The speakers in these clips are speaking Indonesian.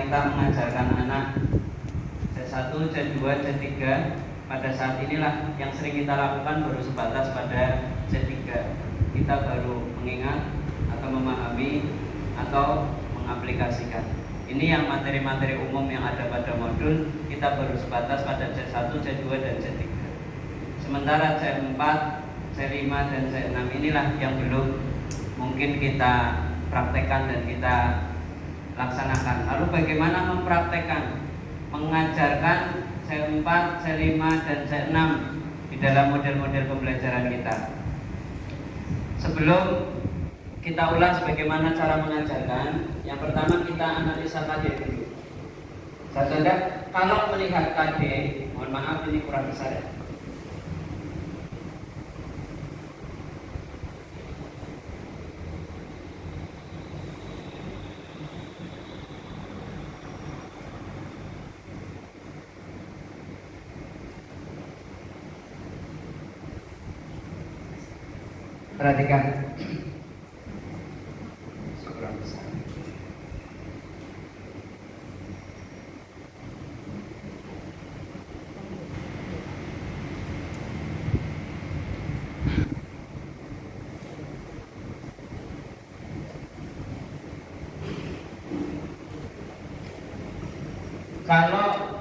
kita mengajarkan anak C1, C2, C3, pada saat inilah yang sering kita lakukan baru sebatas pada C3. Kita baru mengingat atau memahami atau mengaplikasikan. Ini yang materi-materi umum yang ada pada modul, kita baru sebatas pada C1, C2, dan C3. Sementara C4, C5, dan C6 inilah yang belum mungkin kita praktekkan dan kita laksanakan. Lalu bagaimana mempraktekkan, mengajarkan C4, C5, dan C6 di dalam model-model pembelajaran kita? Sebelum kita ulas bagaimana cara mengajarkan, yang pertama kita analisa KD dulu. Saudara, kalau melihat KD, mohon maaf ini kurang besar ya. Perhatikan. Kurang besar. Kalau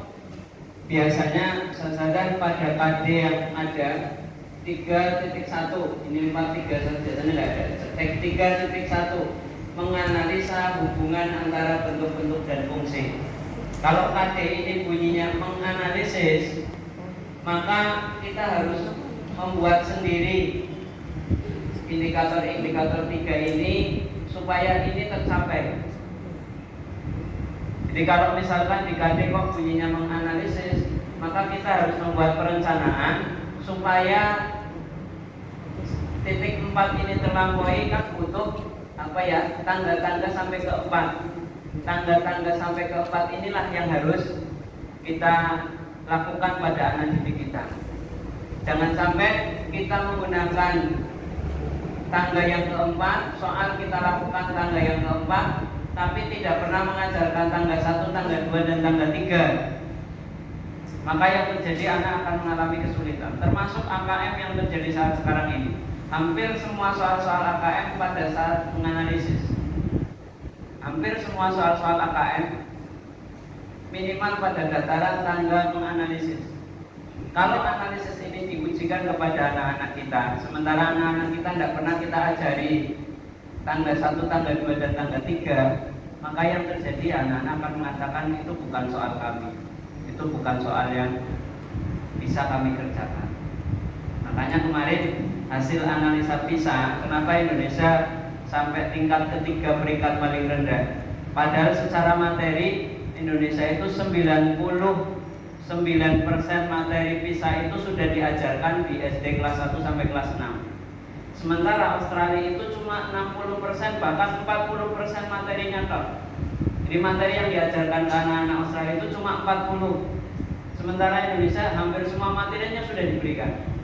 biasanya saudara pada KD yang ada 3.1, ini 4.3 saja, tidak ada. Cetek 3.1, menganalisa hubungan antara bentuk-bentuk dan fungsi. Kalau KD ini bunyinya menganalisis, maka kita harus membuat sendiri indikator-indikator 3 ini supaya ini tercapai. Jadi kalau misalkan di KD kok bunyinya menganalisis, maka kita harus membuat perencanaan supaya titik 4 ini terlampaui, kan butuh tangga-tangga sampai ke 4. Tangga-tangga sampai ke 4 inilah yang harus kita lakukan pada anak didik kita. Jangan sampai kita menggunakan tangga yang keempat, soal kita lakukan tangga yang keempat, tapi tidak pernah mengajarkan tangga 1, tangga 2, dan tangga 3. Maka yang terjadi anak akan mengalami kesulitan. Termasuk AKM yang terjadi saat sekarang ini. Hampir semua soal-soal AKM pada saat menganalisis, hampir semua soal-soal AKM minimal pada dataran tangga menganalisis. Kalau analisis ini diujikan kepada anak-anak kita, sementara anak-anak kita tidak pernah kita ajari tangga 1, tangga 2, dan tangga 3, maka yang terjadi anak-anak akan mengatakan itu bukan soal kami, itu bukan soal yang bisa kami kerjakan. Makanya kemarin hasil analisa PISA, kenapa Indonesia sampai tingkat ketiga peringkat paling rendah? Padahal secara materi Indonesia itu 99% materi PISA itu sudah diajarkan di SD kelas 1 sampai kelas 6. Sementara Australia itu cuma 60%, bahkan 40% materinya top. Jadi materi yang diajarkan ke anak-anak Australia itu cuma 40. Sementara Indonesia hampir semua materinya sudah diberikan.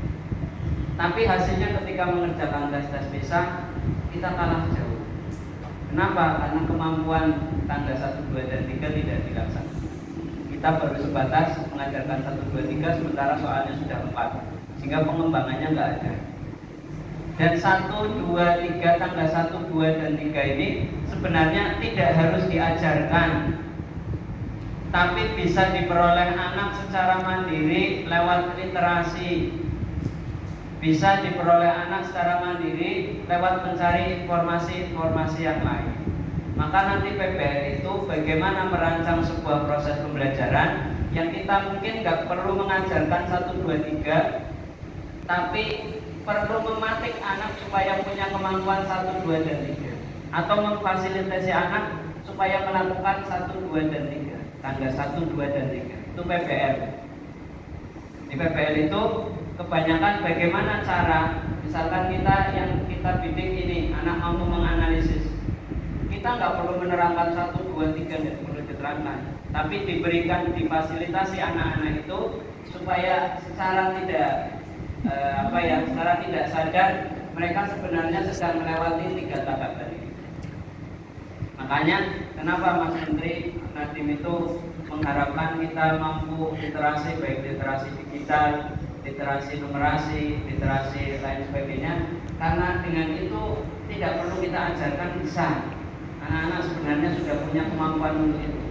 Tapi hasilnya ketika mengerjakan tes-tes PISA, kita kalah jauh. Kenapa? Karena kemampuan tangga 1, 2, dan 3 tidak dilaksanakan. Kita baru sebatas mengajarkan 1, 2, 3, sementara soalnya sudah 4, sehingga pengembangannya nggak ada. Dan 1, 2, 3, tangga 1, 2, dan 3 ini sebenarnya tidak harus diajarkan, tapi bisa diperoleh anak secara mandiri lewat literasi. Bisa diperoleh anak secara mandiri lewat mencari informasi-informasi yang lain. Maka nanti PPL itu bagaimana merancang sebuah proses pembelajaran yang kita mungkin nggak perlu mengajarkan 1, 2, 3, tapi perlu mematik anak supaya punya kemampuan 1, 2, dan 3, atau memfasilitasi anak supaya melakukan 1, 2, dan 3, tangga 1, 2, dan 3. Itu PPL. Di PPL itu kebanyakan bagaimana cara, misalkan kita yang kita bidik ini anak mampu menganalisis, kita nggak perlu menerangkan 1, 2, 3, tidak perlu diterangkan, tapi diberikan, difasilitasi anak-anak itu supaya secara secara tidak sadar mereka sebenarnya sedang melewati 3 tahap tadi. Makanya kenapa Mas Menteri Nadiem itu mengharapkan kita mampu literasi, baik literasi digital, literasi numerasi, literasi lain sebagainya. Karena dengan itu tidak perlu kita ajarkan lisan. Anak-anak sebenarnya sudah punya kemampuan untuk itu.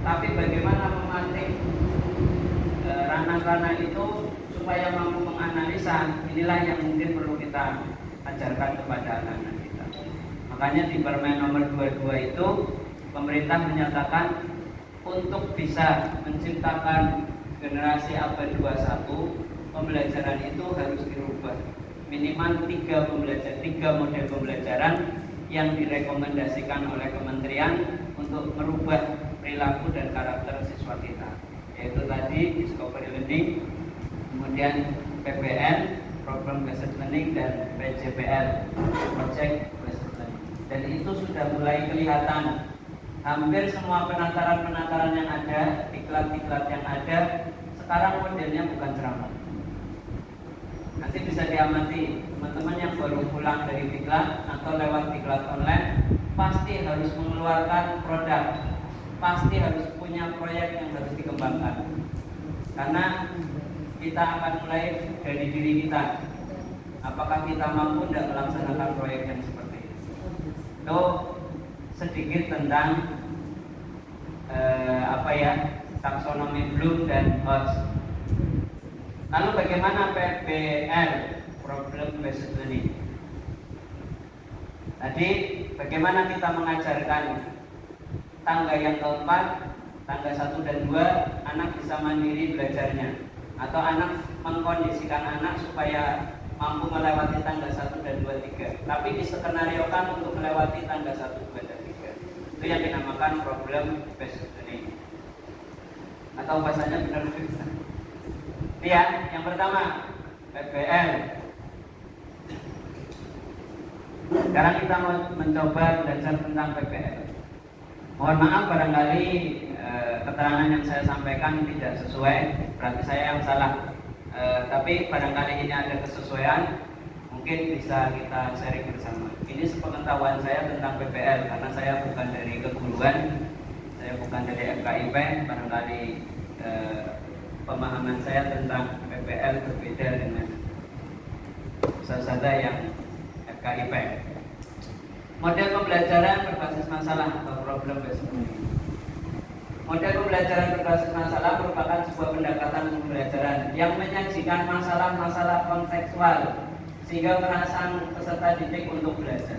Tapi bagaimana mematik ranah-ranah itu supaya mampu menganalisa, inilah yang mungkin perlu kita ajarkan kepada anak-anak kita. Makanya di Permen nomor 22 itu pemerintah menyatakan untuk bisa menciptakan generasi abad 21, pembelajaran itu harus dirubah. Minimal 3 model pembelajaran yang direkomendasikan oleh kementerian untuk merubah perilaku dan karakter siswa kita, yaitu tadi discovery learning, kemudian PBL, problem based learning, dan PJBL, project based learning. Dan itu sudah mulai kelihatan. Hampir semua penataran-penataran yang ada, diklat-diklat yang ada, sekarang modelnya bukan ceramah. Nanti bisa diamati teman-teman yang baru pulang dari diklat atau lewat diklat online, pasti harus mengeluarkan produk, pasti harus punya proyek yang harus dikembangkan. Karena kita akan mulai dari diri kita. Apakah kita mampu tidak melaksanakan proyek yang seperti itu? Itu sedikit tentang taksonomi Bloom dan Hodge. Lalu bagaimana PBL, problem based learning? Tadi bagaimana kita mengajarkan tangga yang keempat, tangga 1 dan 2, anak bisa mandiri belajarnya, atau anak mengkondisikan anak supaya mampu melewati tangga 1 dan 2, 3. Tapi diskenariokan untuk melewati tangga 1, 2, dan 3. Itu yang dinamakan problem based learning. Atau bahasanya benar bisa. Ya, yang pertama PBL. Sekarang kita mau mencoba belajar tentang PBL. Mohon maaf barangkali keterangan yang saya sampaikan tidak sesuai, berarti saya yang salah. Tapi barangkali ini ada kesesuaian, mungkin bisa kita sharing bersama. Ini sepengetahuan saya tentang PBL, karena saya bukan dari keguruan, saya bukan dari FKIP. Barangkali pemahaman saya tentang PBL berbeda dengan saudara yang FKIP. Model pembelajaran berbasis masalah atau problem based learning. Model pembelajaran berbasis masalah merupakan sebuah pendekatan pembelajaran yang menyajikan masalah-masalah kontekstual sehingga merangsang peserta didik untuk belajar.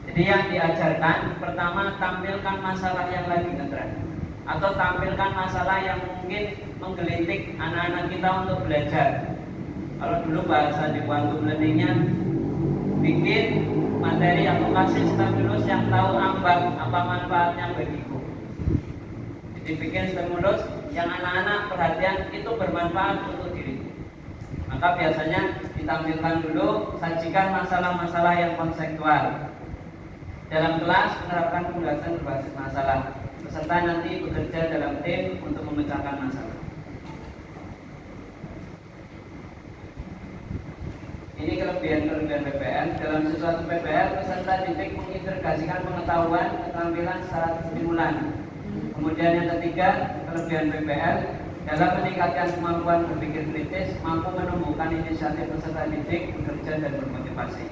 Jadi yang diajarkan pertama, tampilkan masalah yang lagi ngetren, atau tampilkan masalah yang mungkin menggelitik anak-anak kita untuk belajar. Kalau dulu bahasa di quantum learningnya, bikin materi atau kasih stimulus yang tahu apa manfaatnya bagiku. Jadi bikin stimulus yang anak-anak perhatian itu bermanfaat untuk diri. Maka biasanya ditampilkan dulu, sajikan masalah-masalah yang konseptual. Dalam kelas menerapkan pembahasan berbasis masalah. Peserta nanti bekerja dalam tim untuk memecahkan masalah. Ini kelebihan-kelebihan PBL. Dalam sesuatu PBL, peserta didik mengintegrasikan pengetahuan, keterampilan secara stimulan. Kemudian yang ketiga, kelebihan PBL dalam meningkatkan kemampuan berpikir kritis, mampu menumbuhkan inisiatif peserta didik bekerja dan bermotivasi.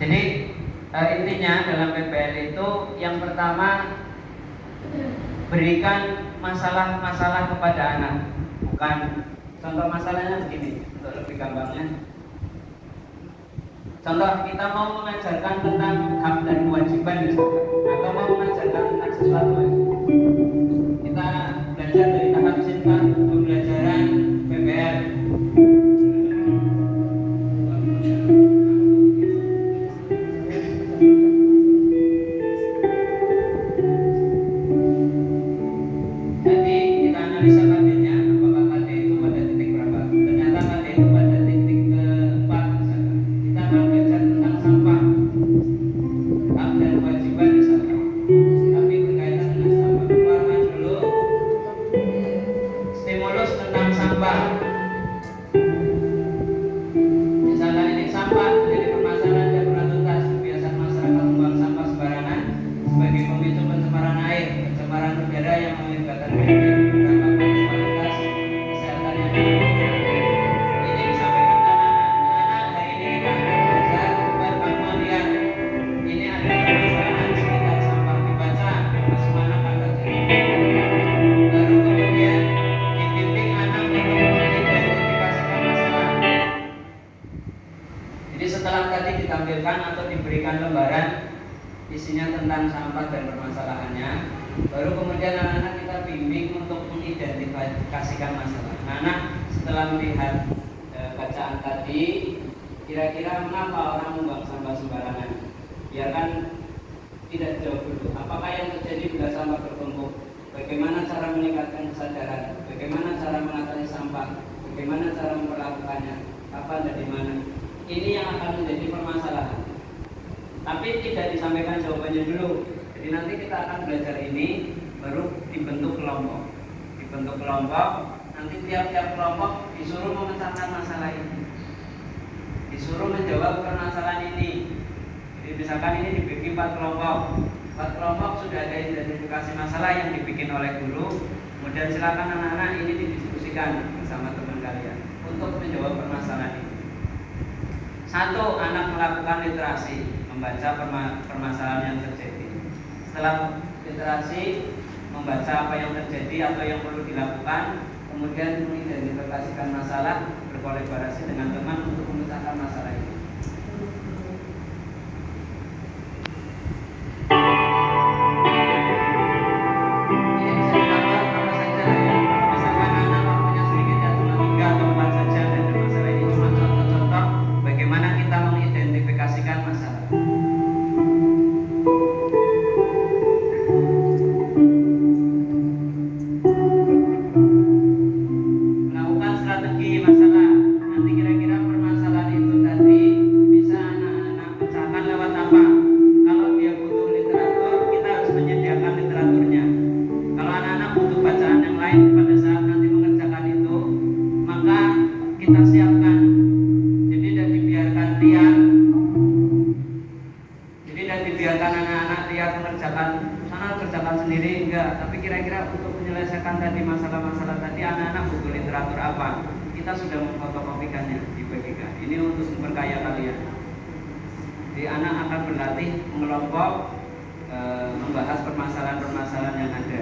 Jadi intinya dalam PBL itu yang pertama, berikan masalah-masalah kepada anak. Bukan, contoh masalahnya begini untuk lebih gampangnya. Contoh, kita mau mengajarkan tentang hak dan kewajiban atau mau mengajarkan tentang sesuatu. Kita belajar dari tahap singkat pembelajaran PBL. Jadi kita analisa KD-nya, apakah KD itu pada titik berapa? Ternyata KD itu pada titik ke-4 misalkan. Kita akan belajar tentang sampah, hak dan kewajiban misalkan. Tapi berkaitan dengan sampah, keluarkan dulu stimulus tentang sampah. Misalkan ini sampah menjadi permasalahan dan pernah tuntas. Kebiasaan masyarakat membuang sampah sembarangan sebagai pemicu pencemaran air, pencemaran yang melibatkan beberapa kualitas kesehatan yang ini disampaikan anak-anak. Hari ini kita akan belajar buat pengemudian. Ini ada permasalahan sekitar sampah, dibaca bagaimana kata jadi. Baru kemudian dibimbing anak untuk mengidentifikasikan masalah. Jadi setelah tadi ditampilkan atau diberikan lembaran isinya tentang sampah dan permasalahannya, baru kemudian anak-anak kita bimbing untuk mengidentifikasikan masalah. Anak setelah melihat bacaan tadi, kira-kira mengapa orang membuang sampah sembarangan? Biarkan tidak jauh dulu. Apakah yang terjadi bila sampah bertumpuk? Bagaimana cara meningkatkan kesadaran? Bagaimana cara mengatasi sampah? Bagaimana cara memperlakukannya? Kapan dan di mana? Ini yang akan menjadi permasalahan. Tapi tidak disampaikan jawabannya dulu. Jadi nanti kita akan belajar ini, baru dibentuk kelompok. Dibentuk kelompok, nanti tiap-tiap kelompok disuruh memecahkan masalah ini, disuruh menjawab permasalahan ini. Jadi misalkan ini dibagi 4 kelompok. 4 kelompok sudah ada identifikasi masalah yang dibikin oleh guru. Kemudian silakan anak-anak ini didiskusikan bersama teman kalian untuk menjawab permasalahan ini. 1, anak melakukan literasi, membaca permasalahan yang terjadi. Setelah literasi, membaca apa yang terjadi atau yang perlu dilakukan, kemudian mengidentifikasikan masalah, berkolaborasi dengan teman untuk memecahkan masalah itu. Ini bisa ditambah apa saja ya. Kalau misalkan anak waktunya sedikit ya, cuma 3 atau 4 saja, dan masalah ini cuma contoh-contoh bagaimana kita mengidentifikasikan masalah. Melakukan strategi masalah. Nanti kira-kira permasalahan itu tadi bisa anak-anak pecahkan lewat apa? Kalau dia butuh literatur, kita harus menyediakan literaturnya. Kalau anak-anak butuh bacaan yang lain pada saat nanti mengerjakan itu, maka kita siapkan. Jadi tidak dibiarkan liar. Jadi tidak dibiarkan anak-anak liar mengerjakan sana, kerjakan sendiri, enggak. Tapi kira-kira untuk menyelesaikan tadi masalah-masalah tadi, anak-anak butuh literatur apa? Kita sudah memfotokopikannya, dibagikan. Ini untuk memperkaya kalian. Jadi anak akan berlatih mengelompok, membahas permasalahan-permasalahan yang ada.